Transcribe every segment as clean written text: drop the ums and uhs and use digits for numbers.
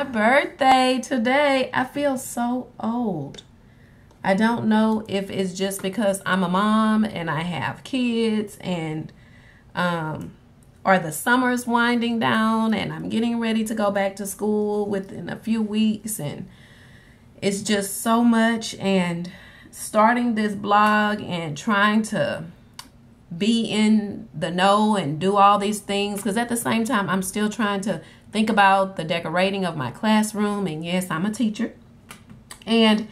my birthday today. I feel so old. I don't know if it's just because I'm a mom and I have kids and or the summer's winding down and I'm getting ready to go back to school within a few weeks, and it's just so much, and starting this blog and trying to be in the know and do all these things, because at the same time I'm still trying to think about the decorating of my classroom, and yes, I'm a teacher. And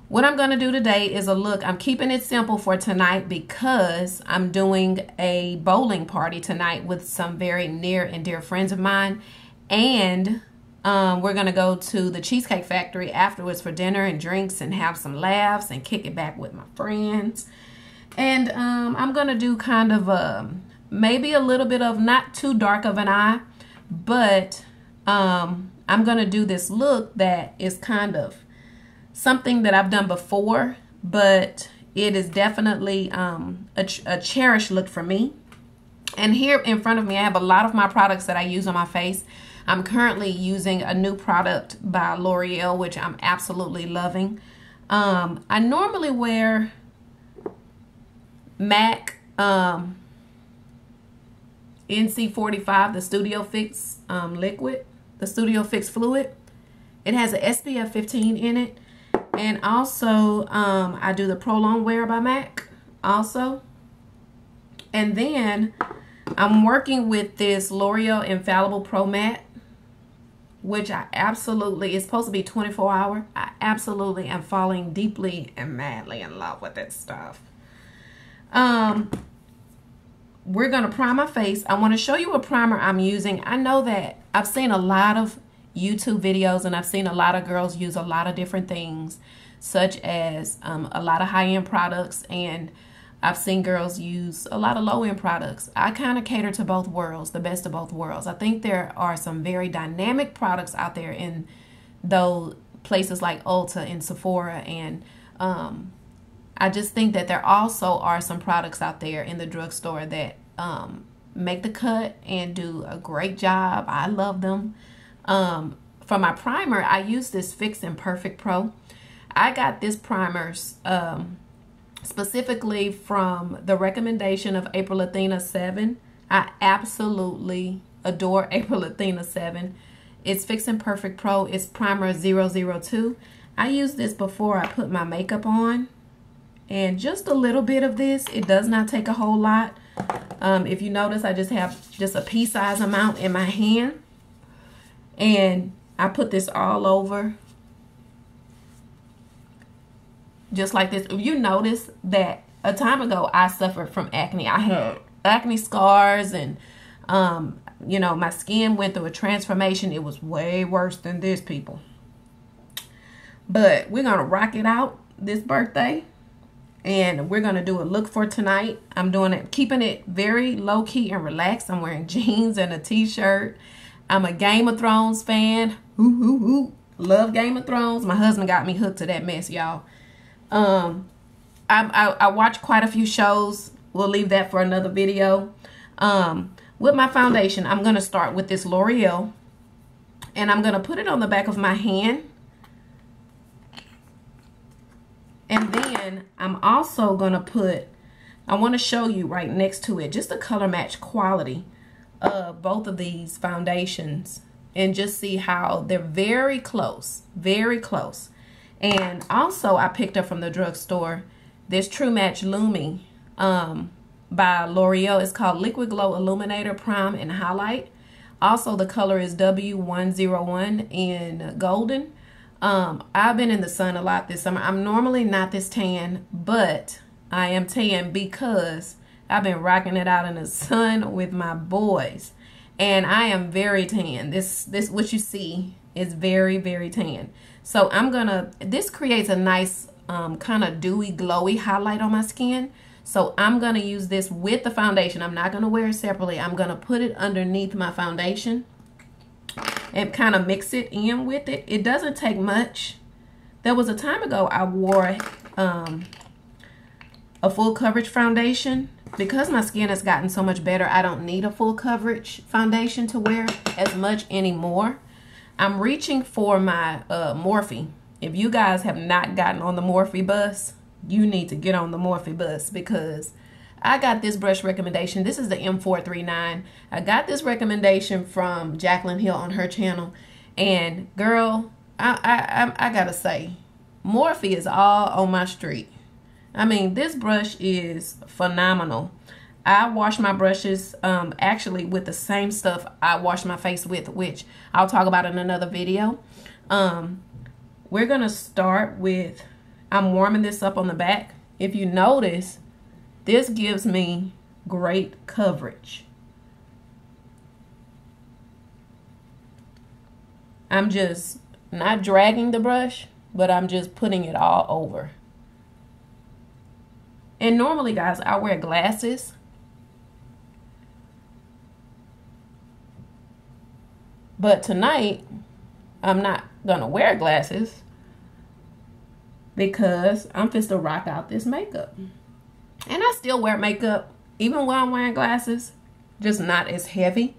what I'm going to do today is a look. I'm keeping it simple for tonight because I'm doing a bowling party tonight with some very near and dear friends of mine, and we're going to go to the Cheesecake Factory afterwards for dinner and drinks and have some laughs and kick it back with my friends. And I'm going to do kind of maybe a little bit of not too dark of an eye, but I'm going to do this look that is kind of something that I've done before, but it is definitely a cherished look for me. And here in front of me, I have a lot of my products that I use on my face. I'm currently using a new product by Loreal, which I'm absolutely loving. I normally wear MAC NC45, the Studio Fix liquid, the Studio Fix fluid. It has an SPF 15 in it. And also, I do the Prolong Wear by MAC also. And then I'm working with this L'Oreal Infallible Pro Matte, which I absolutely, it's supposed to be 24 hour. I absolutely am falling deeply and madly in love with that stuff. We're going to prime my face. I want to show you a primer I'm using. I know that I've seen a lot of YouTube videos and I've seen a lot of girls use a lot of different things, such as a lot of high-end products, and I've seen girls use a lot of low-end products. I kind of cater to both worlds, the best of both worlds. I think there are some very dynamic products out there in those places like Ulta and Sephora, and I just think that there also are some products out there in the drugstore that make the cut and do a great job. I love them. For my primer, I use this Fix and Perfect Pro. I got this primer specifically from the recommendation of April Athena 7. I absolutely adore April Athena 7. It's Fix and Perfect Pro. It's primer 002. I use this before I put my makeup on, and just a little bit of this. It does not take a whole lot. If you notice, I just have just a pea size amount in my hand. And I put this all over, just like this. If you notice that a time ago I suffered from acne. I had acne scars, and you know, my skin went through a transformation. It was way worse than this, people. But we're gonna rock it out this birthday, and we're gonna do a look for tonight. I'm doing it, keeping it very low key and relaxed. I'm wearing jeans and a t-shirt. I'm a Game of Thrones fan. Love Game of Thrones. My husband got me hooked to that mess, y'all. I watch quite a few shows. We'll leave that for another video. With my foundation, I'm going to start with this L'Oreal, and I'm going to put it on the back of my hand. And then I'm also going to put, I want to show you right next to it, just the color match quality of both of these foundations, and just see how they're very close, very close. And also I picked up from the drugstore this True Match LUMI by L'Oreal. It's called Liquid Glow Illuminator Prime and Highlight. Also the color is W101 in golden. I've been in the sun a lot this summer. I'm normally not this tan, but I am tan because I've been rocking it out in the sun with my boys, and I am very tan. This what you see is very, very tan. So I'm gonna, this creates a nice kind of dewy, glowy highlight on my skin. So I'm gonna use this with the foundation. I'm not gonna wear it separately. I'm gonna put it underneath my foundation and kind of mix it in with it. It doesn't take much. There was a time ago I wore a full coverage foundation. Because my skin has gotten so much better, I don't need a full coverage foundation to wear as much anymore. I'm reaching for my Morphe. If you guys have not gotten on the Morphe bus, you need to get on the Morphe bus, because I got this brush recommendation. This is the M439. I got this recommendation from Jaclyn Hill on her channel. And girl, I gotta say, Morphe is all on my street. I mean, this brush is phenomenal. I wash my brushes actually with the same stuff I wash my face with, which I'll talk about in another video. We're gonna start with, I'm warming this up on the back. If you notice, this gives me great coverage. I'm just not dragging the brush, but I'm just putting it all over. And normally, guys, I wear glasses. But tonight, I'm not gonna wear glasses because I'm just to rock out this makeup. And I still wear makeup even when I'm wearing glasses, just not as heavy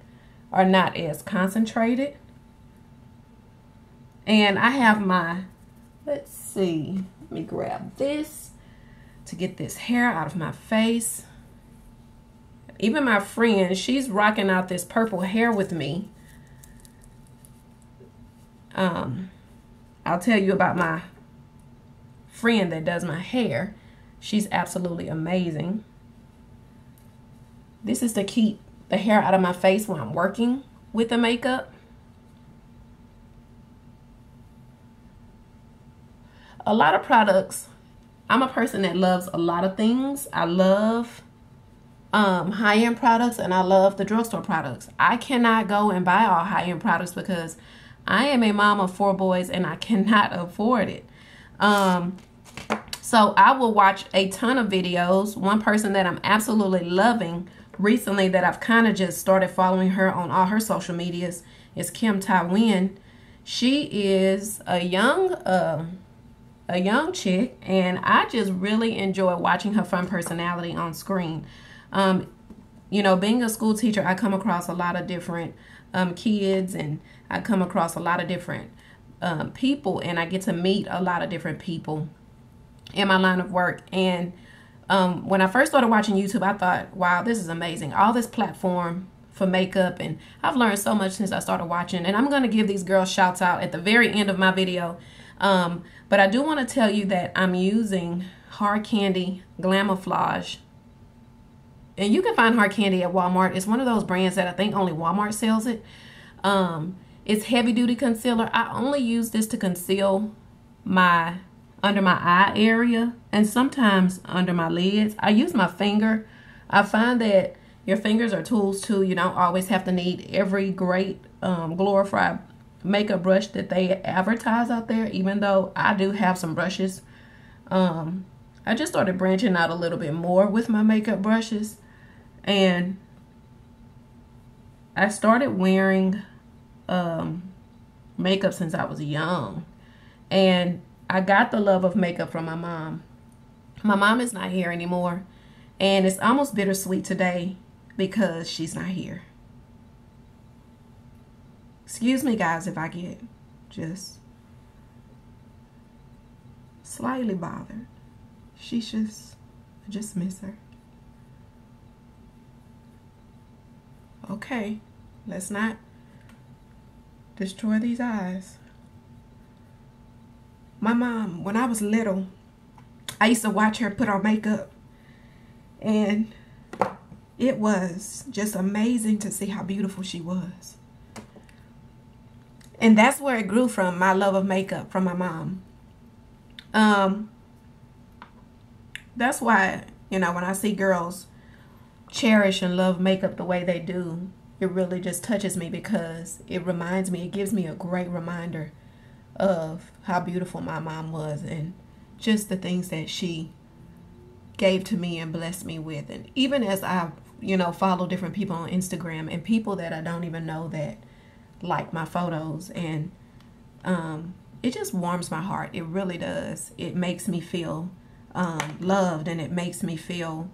or not as concentrated. And I have my, let's see, let me grab this to get this hair out of my face. Even my friend, she's rocking out this purple hair with me. I'll tell you about my friend that does my hair. She's absolutely amazing. This is to keep the hair out of my face when I'm working with the makeup. A lot of products. I'm a person that loves a lot of things. I love high-end products, and I love the drugstore products. I cannot go and buy all high-end products because I am a mom of 4 boys and I cannot afford it. So I will watch a ton of videos. One person that I'm absolutely loving recently, that I've kind of just started following her on all her social medias, is Kim Tywin. She is a young chick, and I just really enjoy watching her fun personality on screen. You know, being a school teacher, I come across a lot of different kids, and I come across a lot of different people, and I get to meet a lot of different people in my line of work. And when I first started watching YouTube, I thought, wow, this is amazing. All this platform for makeup, and I've learned so much since I started watching, and I'm going to give these girls shouts out at the very end of my video. But I do want to tell you that I'm using Hard Candy Glamoflauge. And you can find Hard Candy at Walmart. It's one of those brands that I think only Walmart sells it. It's heavy duty concealer. I only use this to conceal my under my eye area and sometimes under my lids. I use my finger. I find that your fingers are tools too. You don't always have to need every great glorified makeup brush that they advertise out there, even though I do have some brushes. I just started branching out a little bit more with my makeup brushes, and I started wearing makeup since I was young, and I got the love of makeup from my mom. My mom is not here anymore, and it's almost bittersweet today because she's not here. Excuse me, guys, if I get just slightly bothered. I just miss her. Okay, let's not destroy these eyes. My mom, when I was little, I used to watch her put on makeup, and it was just amazing to see how beautiful she was. And that's where it grew from, my love of makeup, from my mom. That's why, you know, when I see girls cherish and love makeup the way they do, it really just touches me, because it reminds me, it gives me a great reminder of how beautiful my mom was, and just the things that she gave to me and blessed me with. And even as I, you know, follow different people on Instagram, and people that I don't even know that like my photos, and it just warms my heart. It really does. It makes me feel loved, and it makes me feel,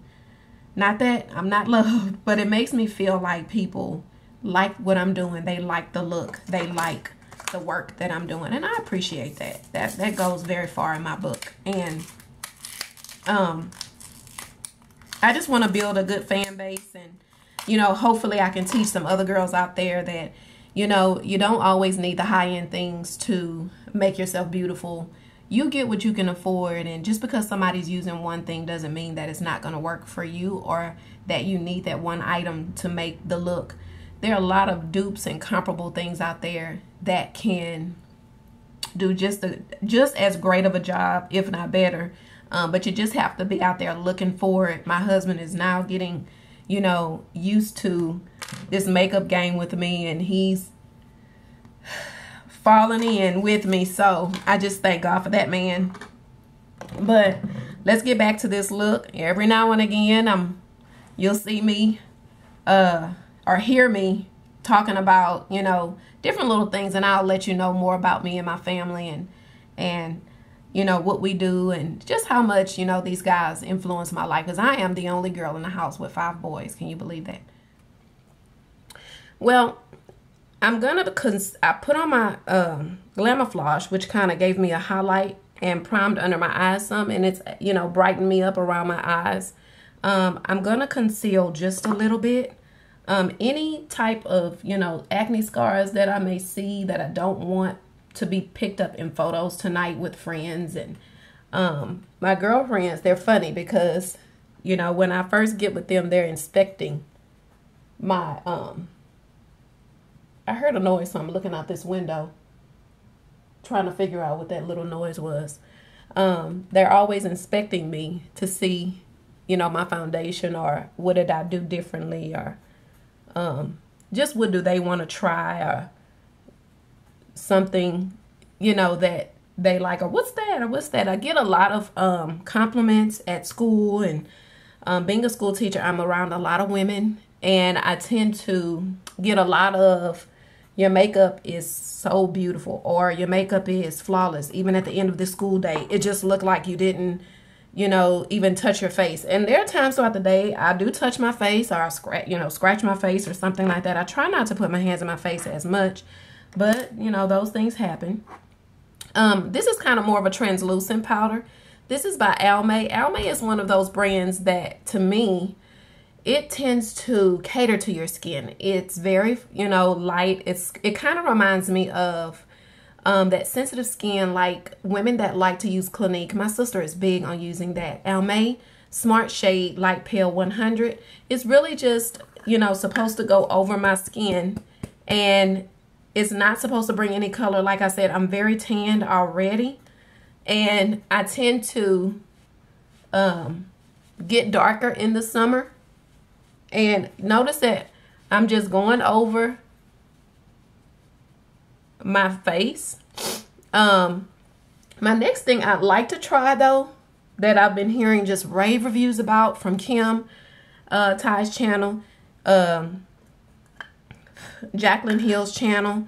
not that I'm not loved, but it makes me feel like people like what I'm doing. They like the look. They like the work that I'm doing, and I appreciate that. That goes very far in my book. And I just want to build a good fan base, and you know, hopefully I can teach some other girls out there that, you know, you don't always need the high-end things to make yourself beautiful. You get what you can afford, and just because somebody's using one thing doesn't mean that it's not going to work for you, or that you need that one item to make the look. There are a lot of dupes and comparable things out there that can do just as great of a job, if not better. But you just have to be out there looking for it. My husband is now getting, you know, used to this makeup game with me, and he's falling in with me. So I just thank God for that, man. But let's get back to this look. Every now and again, you'll see me or hear me talking about, you know, different little things, and I'll let you know more about me and my family, and you know, what we do, and just how much, you know, these guys influence my life, because I am the only girl in the house with 5 boys. Can you believe that? Well, I put on my Glamoflauge, which kind of gave me a highlight and primed under my eyes some, and it's, you know, brightened me up around my eyes. I'm gonna conceal just a little bit. Any type of, you know, acne scars that I may see that I don't want to be picked up in photos tonight with friends. And my girlfriends, they're funny because, you know, when I first get with them, they're inspecting my I heard a noise, so I'm looking out this window trying to figure out what that little noise was. They're always inspecting me to see, you know, my foundation, or what did I do differently, or just what do they want to try, or something, you know, that they like, or what's that, or what's that. I get a lot of compliments at school, and being a school teacher, I'm around a lot of women, and I tend to get a lot of, your makeup is so beautiful, or your makeup is flawless. Even at the end of the school day, it just looked like you didn't, you know, even touch your face. And there are times throughout the day I do touch my face, or I scratch my face or something like that. I try not to put my hands in my face as much, but, you know, those things happen. This is kind of more of a translucent powder. This is by Almay. Almay is one of those brands that, to me, it tends to cater to your skin. It's very, you know, light. It kind of reminds me of that sensitive skin, like women that like to use Clinique. My sister is big on using that. Almay Smart Shade Light Pale 100. It's really just, you know, supposed to go over my skin, and it's not supposed to bring any color. Like I said, I'm very tanned already, and I tend to get darker in the summer. And notice that I'm just going over my face. My next thing I'd like to try, though, that I've been hearing just rave reviews about from Kim Ty's channel, Jaclyn Hill's channel,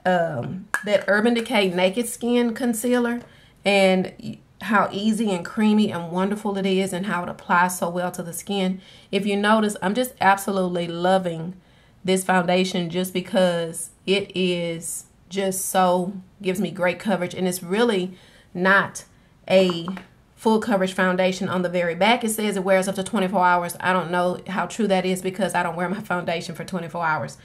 that Urban Decay Naked Skin Concealer, and how easy and creamy and wonderful it is, and how it applies so well to the skin. If you notice, I'm just absolutely loving this foundation, just because it is just so, gives me great coverage, and it's really not a full coverage foundation. On the very back it says it wears up to 24 hours. I don't know how true that is, because I don't wear my foundation for 24 hours.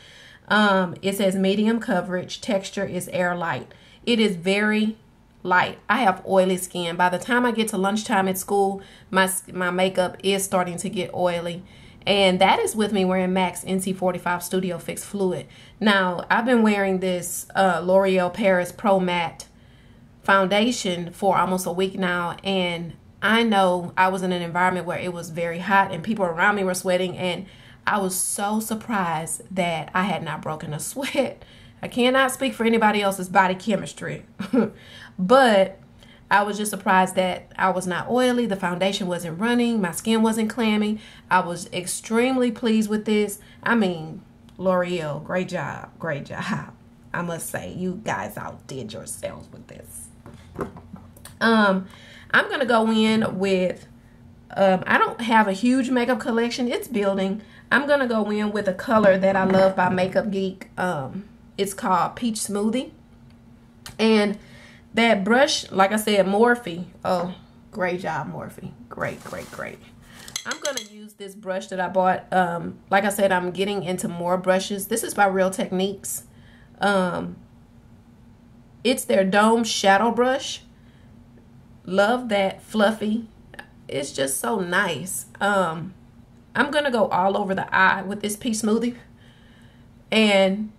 It says medium coverage, texture is airlight. It is very light. I have oily skin. By the time I get to lunchtime at school, my makeup is starting to get oily. And that is with me wearing MAC's NC45 Studio Fix Fluid. Now, I've been wearing this L'Oreal Paris Pro Matte foundation for almost a week now, and I know I was in an environment where it was very hot and people around me were sweating, and I was so surprised that I had not broken a sweat. I cannot speak for anybody else's body chemistry, but I was just surprised that I was not oily, the foundation wasn't running, my skin wasn't clammy. I was extremely pleased with this. I mean, L'Oreal, great job, great job. I must say, you guys outdid yourselves with this. I'm going to go in with, I don't have a huge makeup collection, it's building. I'm going to go in with a color that I love by Makeup Geek. It's called Peach Smoothie. And that brush, like I said, Morphe. Oh, great job, Morphe. Great, great, great. I'm going to use this brush that I bought. Like I said, I'm getting into more brushes. This is by Real Techniques. It's their Dome Shadow Brush. Love that fluffy. It's just so nice. I'm going to go all over the eye with this Pea Smoothie. And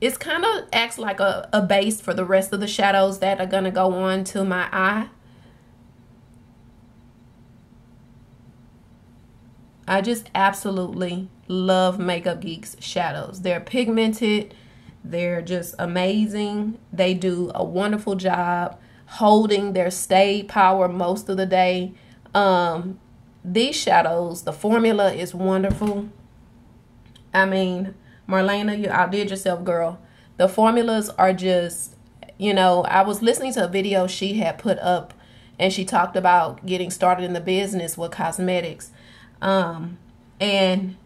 it's kind of acts like a base for the rest of the shadows that are going to go on to my eye. I just absolutely love Makeup Geek's shadows. They're pigmented. They're just amazing. They do a wonderful job holding their stay power most of the day. These shadows, the formula is wonderful. I mean, Marlena, you outdid yourself, girl. The formulas are just, you know, I was listening to a video she had put up, and she talked about getting started in the business with cosmetics. And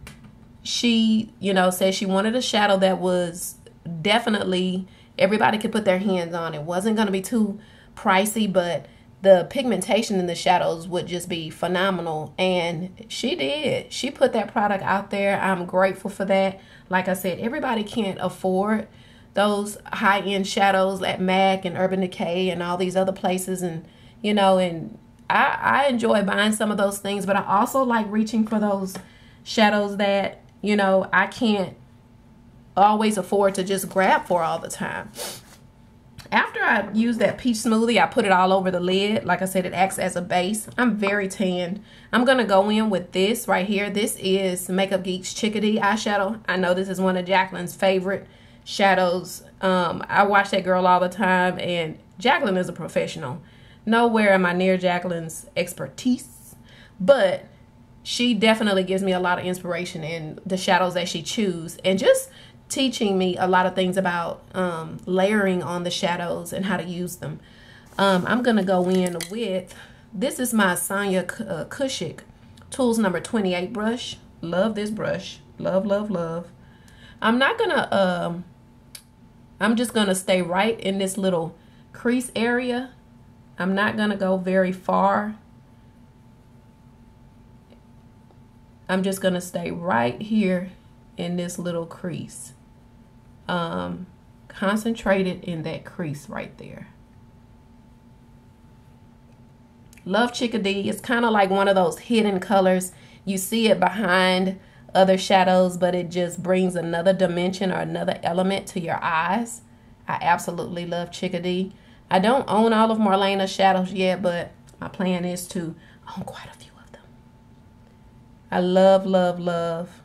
she, you know, said she wanted a shadow that was definitely everybody could put their hands on. It wasn't going to be too pricey, but the pigmentation in the shadows would just be phenomenal. And she did. She put that product out there. I'm grateful for that. Like I said, everybody can't afford those high-end shadows at MAC and Urban Decay and all these other places. And, you know, and I enjoy buying some of those things, but I also like reaching for those shadows that, you know, I can't always afford to just grab for all the time. After I use that Peach Smoothie, I put it all over the lid. Like I said, it acts as a base. I'm very tanned. I'm going to go in with this right here. This is Makeup Geek's Chickadee eyeshadow. I know this is one of Jacqueline's favorite shadows. I watch that girl all the time, and Jacqueline is a professional. Nowhere am I near Jacqueline's expertise, but she definitely gives me a lot of inspiration in the shadows that she chooses, and just teaching me a lot of things about layering on the shadows and how to use them. I'm going to go in with, this is my Sonia Kushik Tools number 28 brush. Love this brush. Love, love, love. I'm not going to, I'm just going to stay right in this little crease area. I'm not going to go very far. I'm just going to stay right here in this little crease. Concentrated in that crease right there. Love Chickadee. It's kind of like one of those hidden colors. You see it behind other shadows, but it just brings another dimension or another element to your eyes. I absolutely love Chickadee. I don't own all of Marlena's shadows yet, but my plan is to own quite a few of them. I love, love, love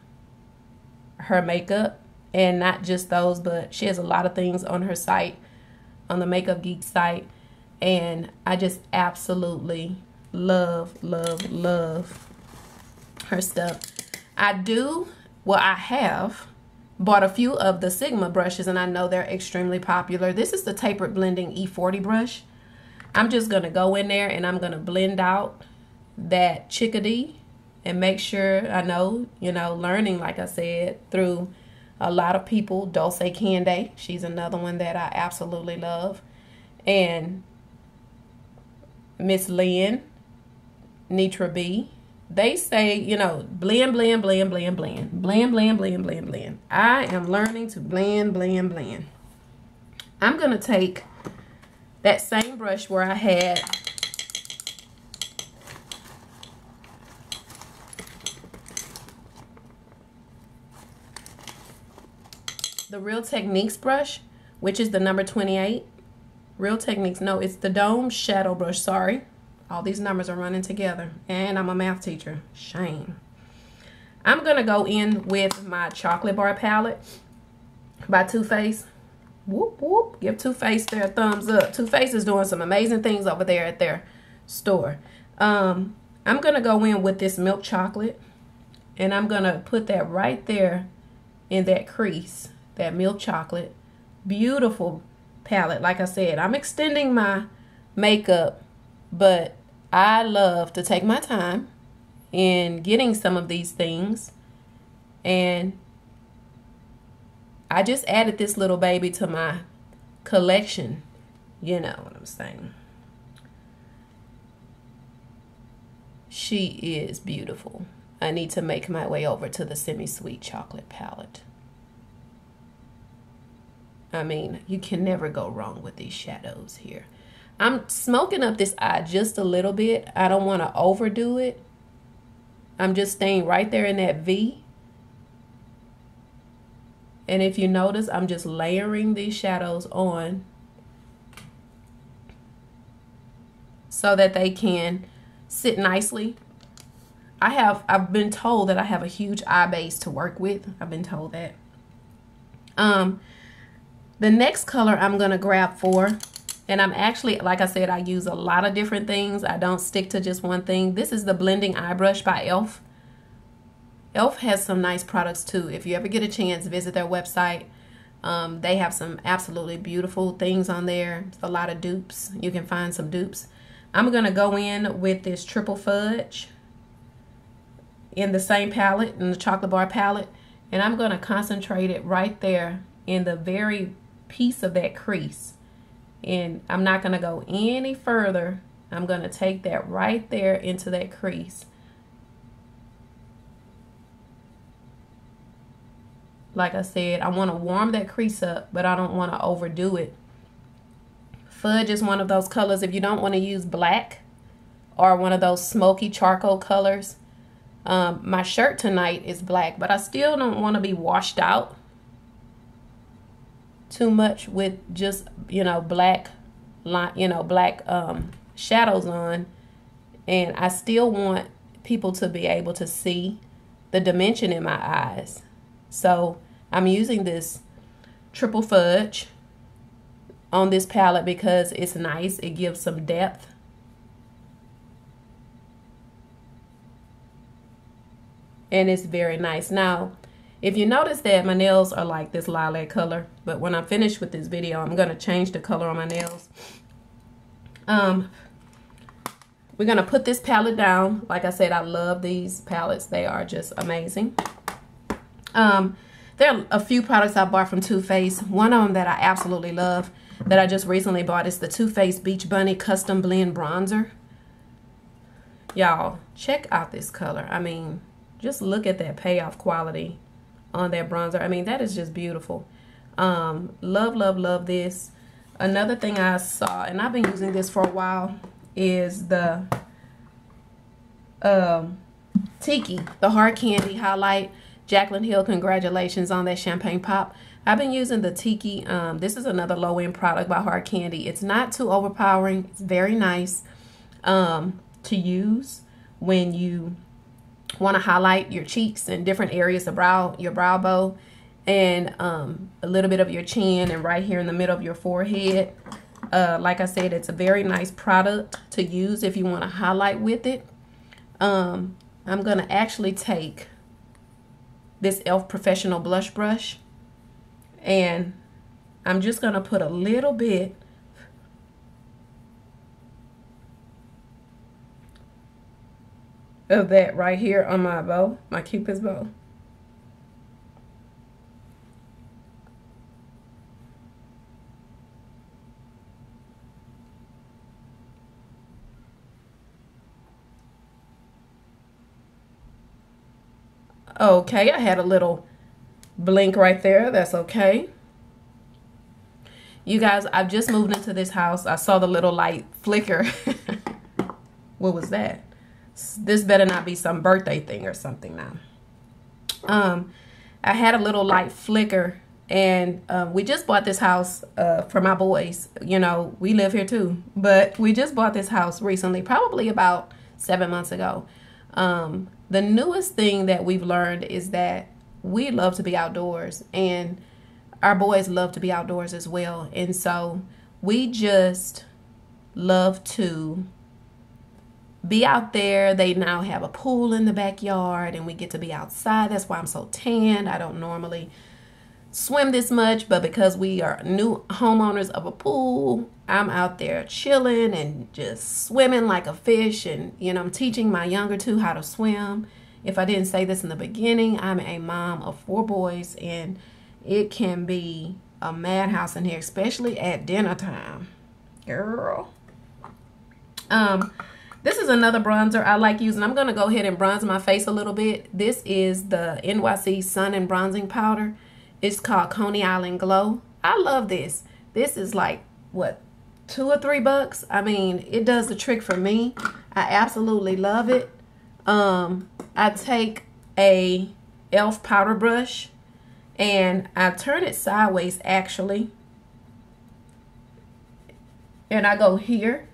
her makeup, and not just those, but she has a lot of things on her site, on the Makeup Geek site, and I just absolutely love, love, love her stuff. I have bought a few of the Sigma brushes, and I know they're extremely popular. This is the Tapered Blending E40 brush. I'm just going to go in there and I'm going to blend out that Chickadee and make sure, I know, you know, learning, like I said, through a lot of people. Dulce Cande, she's another one that I absolutely love. And Miss Lynn, Nitra B. They say, you know, blend, blend, blend, blend, blend. Blend, blend, blend, blend, blend. I am learning to blend, blend, blend. I'm going to take that same brush where I had the Real Techniques brush, which is the number 28. Real Techniques. No, it's the Dome Shadow Brush. Sorry. All these numbers are running together. And I'm a math teacher. Shame. I'm going to go in with my Chocolate Bar palette by Too Faced. Whoop, whoop. Give Too Faced their thumbs up. Too Faced is doing some amazing things over there at their store. I'm going to go in with this milk chocolate. And I'm going to put that right there in that crease. That milk chocolate. Beautiful palette. Like I said, I'm extending my makeup, but I love to take my time in getting some of these things. And I just added this little baby to my collection. You know what I'm saying. She is beautiful. I need to make my way over to the Semi-Sweet Chocolate palette. I mean, you can never go wrong with these shadows here. I'm smoking up this eye just a little bit. I don't want to overdo it. I'm just staying right there in that V. And if you notice, I'm just layering these shadows on so that they can sit nicely. I've been told that I have a huge eye base to work with. I've been told that. The next color I'm gonna grab for, and I'm actually, like I said, I use a lot of different things. I don't stick to just one thing. This is the Blending Eye Brush by e.l.f. e.l.f. has some nice products too. If you ever get a chance, visit their website. They have some absolutely beautiful things on there. It's a lot of dupes. You can find some dupes. I'm gonna go in with this Triple Fudge in the same palette, in the chocolate bar palette, and I'm gonna concentrate it right there in the very piece of that crease. And I'm not gonna go any further. I'm gonna take that right there into that crease. Like I said, I wanna warm that crease up, but I don't wanna overdo it. Fudge is one of those colors, if you don't wanna use black or one of those smoky charcoal colors. My shirt tonight is black, but I still don't wanna be washed out too much with just, you know, black shadows on, and I still want people to be able to see the dimension in my eyes. So I'm using this Triple Fudge on this palette because it's nice. It gives some depth. And it's very nice. Now, if you notice that my nails are like this lilac color, but when I'm finished with this video, I'm going to change the color on my nails. We're going to put this palette down. Like I said, I love these palettes. They are just amazing. There are a few products I bought from Too Faced. One of them that I absolutely love that I just recently bought is the Too Faced Beach Bunny Custom Blend Bronzer. Y'all, check out this color. I mean, just look at that payoff quality on that bronzer. I mean, that is just beautiful. Love, love, love this. Another thing I saw, and I've been using this for a while, is the Tiki, the Hard Candy Highlight. Jaclyn Hill, congratulations on that champagne pop. I've been using the Tiki. This is another low-end product by Hard Candy. It's not too overpowering. It's very nice to use when you want to highlight your cheeks and different areas of your brow bow, and a little bit of your chin and right here in the middle of your forehead. Like I said, it's a very nice product to use if you want to highlight with it. I'm going to actually take this e.l.f. Professional Blush Brush, and I'm just going to put a little bit of that right here on my bow, my Cupid's bow. Okay, I had a little blink right there. That's okay. You guys, I've just moved into this house. I saw the little light flicker. What was that? This better not be some birthday thing or something now. I had a little light flicker, and we just bought this house for my boys. You know, we live here too, but we just bought this house recently, probably about 7 months ago. The newest thing that we've learned is that we love to be outdoors, and our boys love to be outdoors as well. And so we just love to be out there. They now have a pool in the backyard, and we get to be outside. That's why I'm so tanned. I don't normally swim this much, but because we are new homeowners of a pool, I'm out there chilling and just swimming like a fish. And you know, I'm teaching my younger two how to swim. If I didn't say this in the beginning, I'm a mom of 4 boys, and it can be a madhouse in here, especially at dinner time. Girl. This is another bronzer I like using. I'm going to go ahead and bronze my face a little bit. This is the NYC Sun and Bronzing Powder. It's called Coney Island Glow. I love this. This is like, what, $2 or $3? I mean, it does the trick for me. I absolutely love it. I take a e.l.f. powder brush and I turn it sideways, actually. And I go here.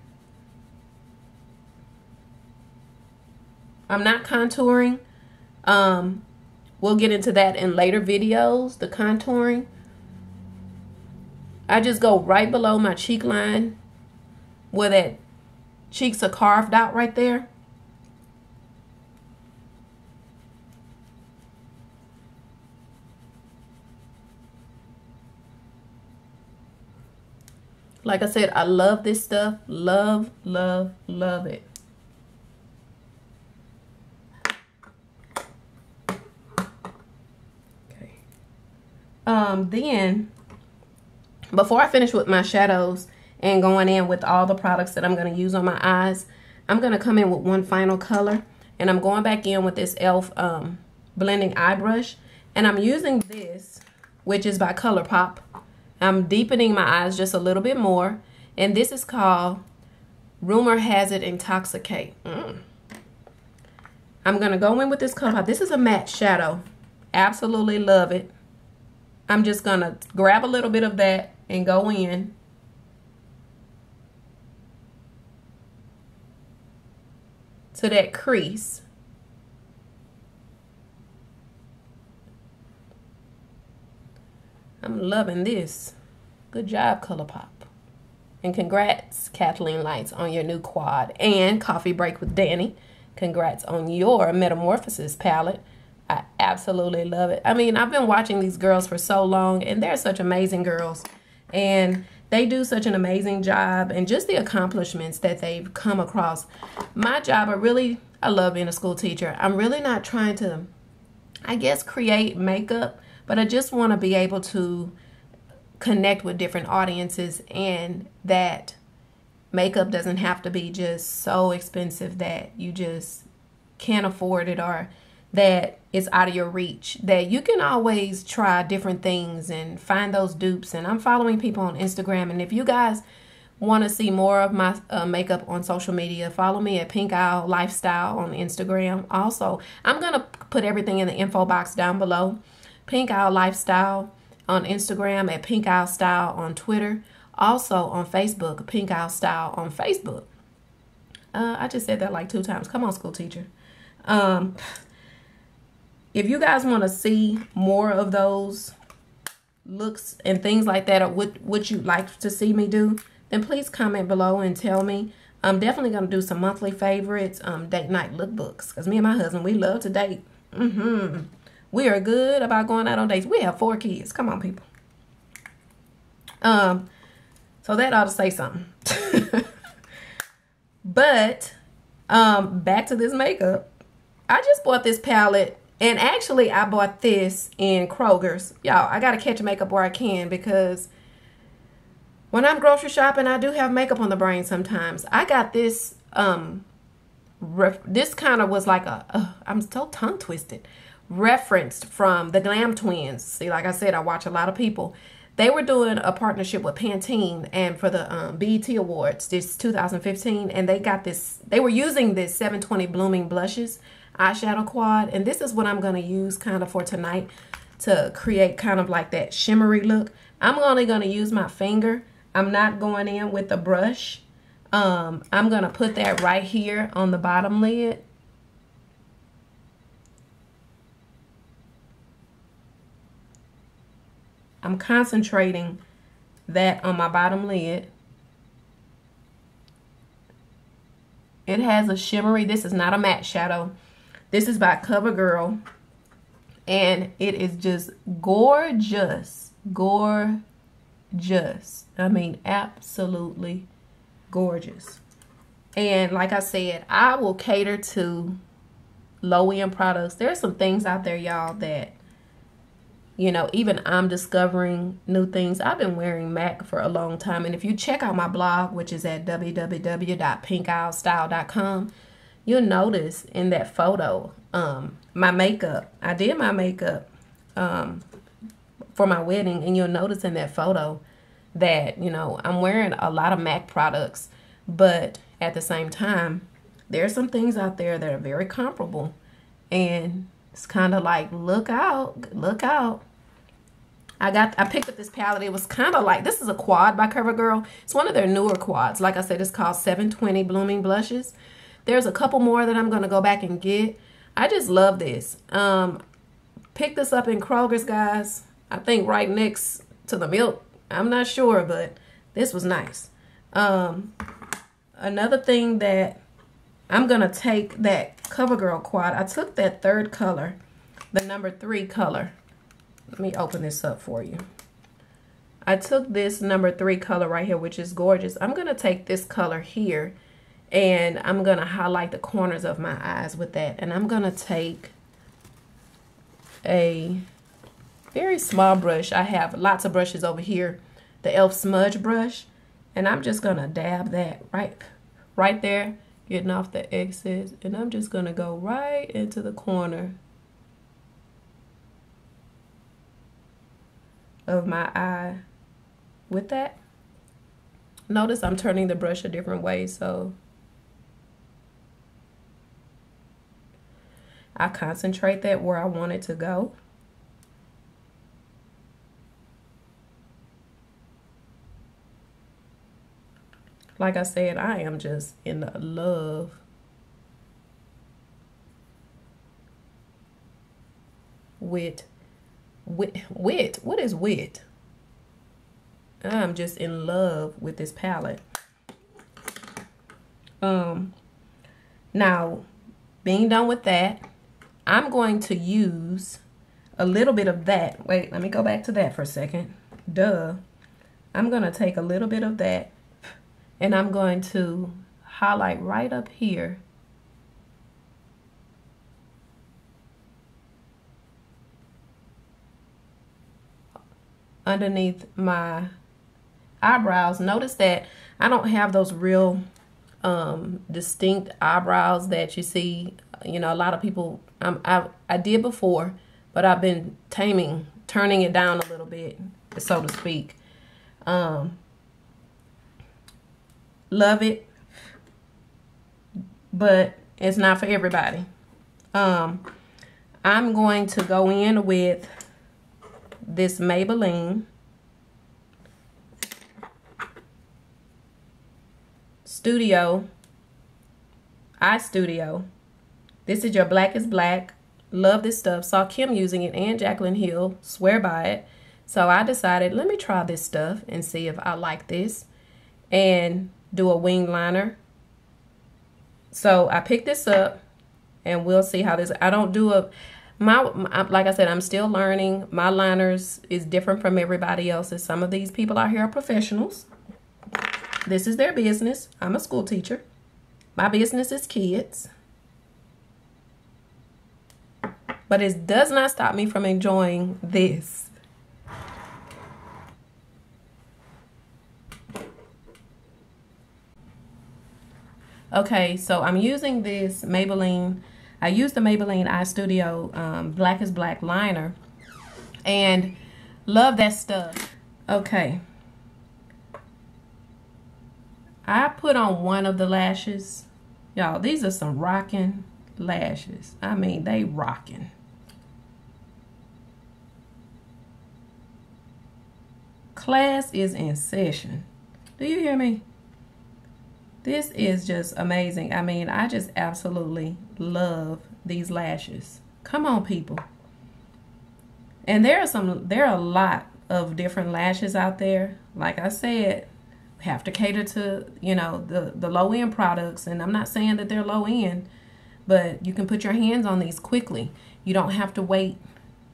I'm not contouring. We'll get into that in later videos, the contouring. I just go right below my cheek line where that cheeks are carved out right there. Like I said, I love this stuff. Love, love, love it. Okay. Then, before I finish with my shadows and going in with all the products that I'm going to use on my eyes, I'm going to come in with one final color. And I'm going back in with this e.l.f. blending eye brush. And I'm using this, which is by Colourpop. I'm deepening my eyes just a little bit more. And this is called Rumor Has It Intoxicate. I'm going to go in with this Colourpop. This is a matte shadow. Absolutely love it. I'm just going to grab a little bit of that and go in. To that crease. I'm loving this. Good job, Colourpop. And congrats, Kathleen Lights, on your new quad. And Coffee Break with Danny. Congrats on your Metamorphosis palette. I absolutely love it. I mean, I've been watching these girls for so long, and they're such amazing girls. And they do such an amazing job, and just the accomplishments that they've come across. My job, I love being a school teacher. I'm really not trying to, I guess, create makeup, but I just want to be able to connect with different audiences, and that makeup doesn't have to be just so expensive that you just can't afford it, or that it's out of your reach. That you can always try different things and find those dupes. And I'm following people on Instagram, and if you guys want to see more of my makeup on social media, follow me at Pink Owl Lifestyle on Instagram. Also, I'm going to put everything in the info box down below. Pink Owl Lifestyle on Instagram, at Pink Owl Style on Twitter. Also on Facebook, Pink Owl Style on Facebook. I just said that like 2 times. Come on, school teacher. If you guys want to see more of those looks and things like that, or what you'd like to see me do, then please comment below and tell me. I'm definitely going to do some monthly favorites, date night lookbooks, because me and my husband, we love to date. We are good about going out on dates. We have 4 kids. Come on, people. So that ought to say something. But back to this makeup. I just bought this palette, and actually I bought this in Kroger's. Y'all, I gotta catch makeup where I can, because when I'm grocery shopping, I do have makeup on the brain sometimes. I got this. This kind of was like I'm so tongue twisted. Referenced from the Glam Twins. See, like I said, I watch a lot of people. They were doing a partnership with Pantene, and for the BET Awards, this 2015, and they got this. They were using this 720 Blooming Blushes eyeshadow quad, and this is what I'm going to use kind of for tonight to create kind of like that shimmery look. I'm only going to use my finger. I'm not going in with the brush. I'm going to put that right here on the bottom lid. I'm concentrating that on my bottom lid. It has a shimmery, this is not a matte shadow. This is by Covergirl. And it is just gorgeous. Gorgeous. I mean, absolutely gorgeous. And like I said, I will cater to low-end products. There's some things out there, y'all, that You know, even I'm discovering new things. I've been wearing MAC for a long time. And if you check out my blog, which is at www.pinkowlstyle.com, you'll notice in that photo, my makeup. I did my makeup for my wedding. And you'll notice in that photo that, you know, I'm wearing a lot of MAC products. But at the same time, there's some things out there that are very comparable. And it's kind of like, look out, look out. I picked up this palette. It was kind of like, this is a quad by Covergirl. It's one of their newer quads. Like I said, it's called 720 Blooming Blushes. There's a couple more that I'm going to go back and get. I just love this. Picked this up in Kroger's, guys. I think right next to the milk. I'm not sure, but this was nice. Another thing that I'm going to take that Covergirl quad. I took that third color, the number 3 color. Let me open this up for you. I took this number 3 color right here, which is gorgeous. I'm going to take this color here, and I'm going to highlight the corners of my eyes with that. And I'm going to take a very small brush. I have lots of brushes over here. The e.l.f. smudge brush. And I'm just going to dab that right there, getting off the excess. And I'm just going to go right into the corner of my eye with that. Notice I'm turning the brush a different way, so I concentrate that where I want it to go. Like I said, I am just in love with wit. What is wit? I'm just in love with this palette. Now, being done with that, I'm going to use a little bit of that. Wait, let me go back to that for a second. Duh. I'm going to take a little bit of that, and I'm going to highlight right up here. Underneath my eyebrows. Notice that I don't have those real distinct eyebrows that you see. You know, a lot of people, I did before, but I've been turning it down a little bit, so to speak. Love it, but it's not for everybody. I'm going to go in with this Maybelline Eye Studio. This is your Black is Black. Love this stuff. Saw Kim using it and Jaclyn Hill. Swear by it. So I decided, let me try this stuff and see if I like this. And do a wing liner. So I picked this up and we'll see how this, I don't do like I said, I'm still learning. My liners is different from everybody else's. Some of these people out here are professionals. This is their business. I'm a school teacher. My business is kids. But it does not stop me from enjoying this. Okay, so I'm using this Maybelline. I use the Maybelline Eye Studio Black is Black liner. And love that stuff. Okay. I put on one of the lashes. Y'all, these are some rocking lashes. I mean, they rocking. Class is in session. Do you hear me? This is just amazing. I mean, I just absolutely love these lashes. Come on, people. And there are a lot of different lashes out there. Like I said, have to cater to, you know, the low end products. And I'm not saying that they're low end, but you can put your hands on these quickly. You don't have to wait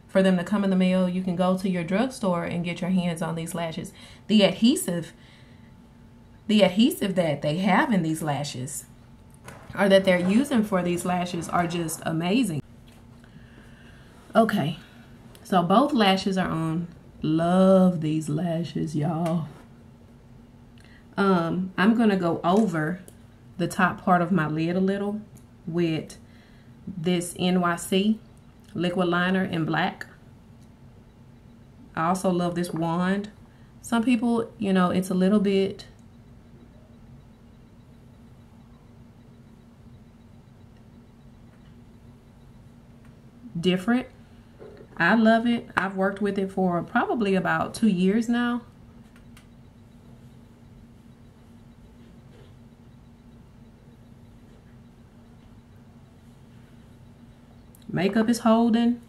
for them to come in the mail. You can go to your drugstore and get your hands on these lashes. The adhesive that they have in these lashes, or that they're using for these lashes, are just amazing. Okay, So both lashes are on. Love these lashes, y'all. I'm going to go over the top part of my lid a little with this NYC liquid liner in black. I also love this wand. Some people, you know, it's a little bit different. I love it. I've worked with it for probably about 2 years now. Makeup is holding.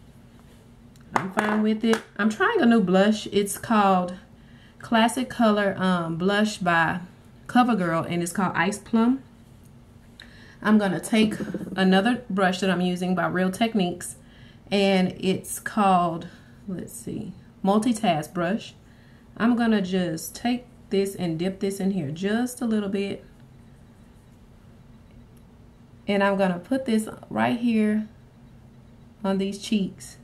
I'm fine with it. I'm trying a new blush. It's called Classic Color Blush by Covergirl, and it's called Ice Plum. I'm going to take another brush that I'm using by Real Techniques, and it's called, let's see, Multitask Brush. I'm going to just take this and dip this in here just a little bit. And I'm going to put this right here on these cheeks.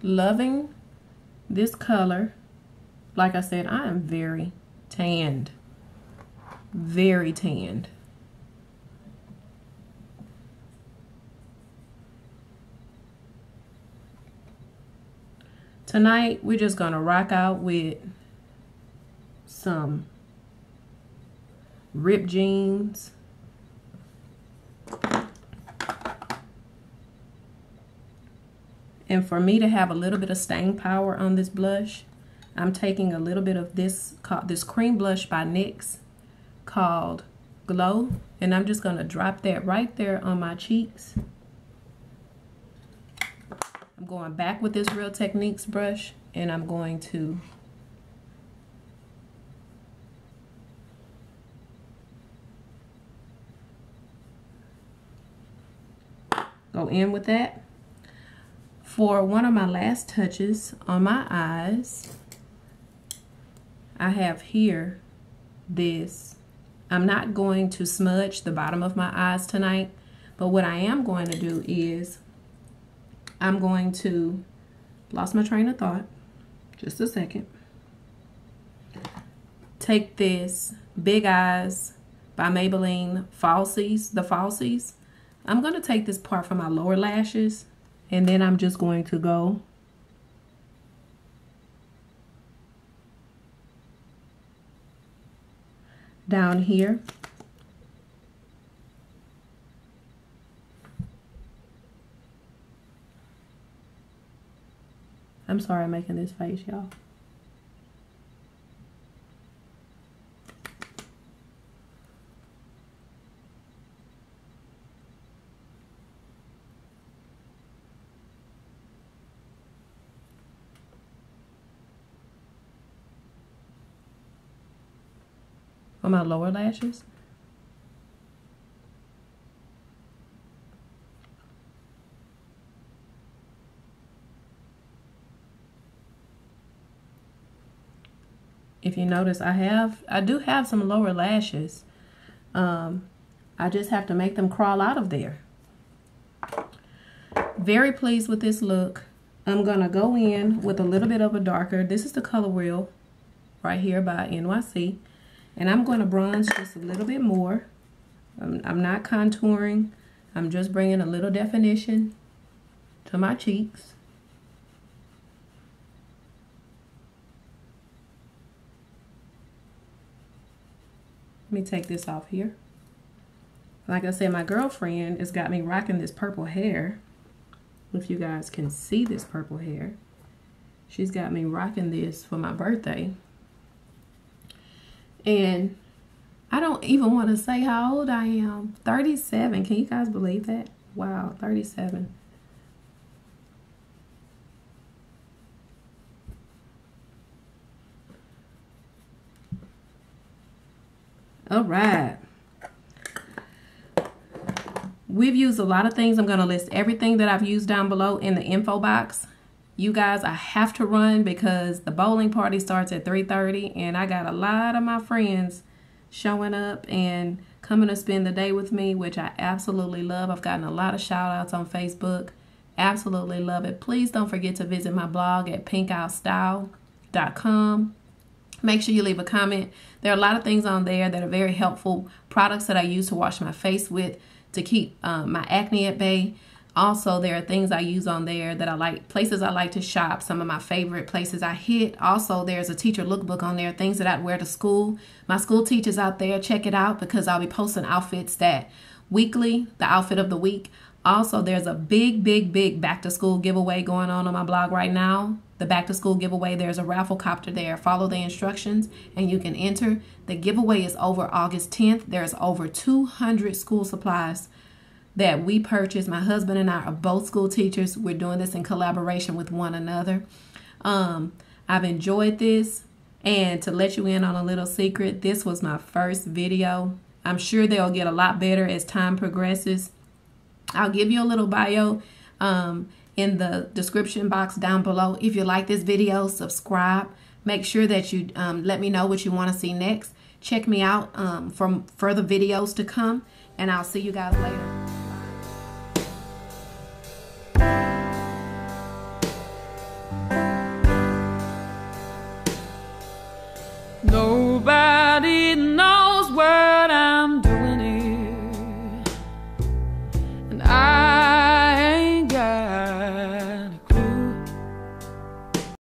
Loving this color. Like I said, I am very tanned. Very tanned. Tonight, we're just gonna rock out with some ripped jeans. And for me to have a little bit of staying power on this blush, I'm taking a little bit of this cream blush by NYX called Glow, and I'm just gonna drop that right there on my cheeks. I'm going back with this Real Techniques brush, and I'm going to go in with that. For one of my last touches on my eyes, I have here this. I'm not going to smudge the bottom of my eyes tonight, but what I am going to do is I'm going to, lost my train of thought, just a second. Take this Big Eyes by Maybelline Falsies, the Falsies. I'm going to take this part from my lower lashes, and then I'm just going to go down here. I'm sorry I'm making this face, y'all. On my lower lashes. If you notice, I do have some lower lashes. I just have to make them crawl out of there. Very pleased with this look. I'm gonna go in with a little bit of a darker. This is the Color Wheel right here by NYC. And I'm going to bronze just a little bit more. I'm not contouring. I'm just bringing a little definition to my cheeks. Let me take this off here. Like I said, my girlfriend has got me rocking this purple hair. If you guys can see this purple hair. She's got me rocking this for my birthday. And I don't even want to say how old I am. 37. Can you guys believe that? Wow, 37. All right. We've used a lot of things. I'm going to list everything that I've used down below in the info box. You guys, I have to run because the bowling party starts at 3:30 and I got a lot of my friends showing up and coming to spend the day with me, which I absolutely love. I've gotten a lot of shout outs on Facebook. Absolutely love it. Please don't forget to visit my blog at pinkowstyle.com. Make sure you leave a comment. There are a lot of things on there that are very helpful. Products that I use to wash my face with to keep my acne at bay. Also, there are things I use on there that I like, places I like to shop, some of my favorite places I hit. Also, there's a teacher lookbook on there, things that I'd wear to school. My school teachers out there, check it out because I'll be posting outfits that weekly, the outfit of the week. Also, there's a big back to school giveaway going on my blog right now. The back to school giveaway, there's a raffle copter there. Follow the instructions and you can enter. The giveaway is over August 10th. There's over 200 school supplies that we purchased. My husband and I are both school teachers. We're doing this in collaboration with one another. I've enjoyed this. And to let you in on a little secret, this was my first video. I'm sure they'll get a lot better as time progresses. I'll give you a little bio in the description box down below. If you like this video, subscribe. Make sure that you let me know what you want to see next. Check me out for further videos to come. And I'll see you guys later. No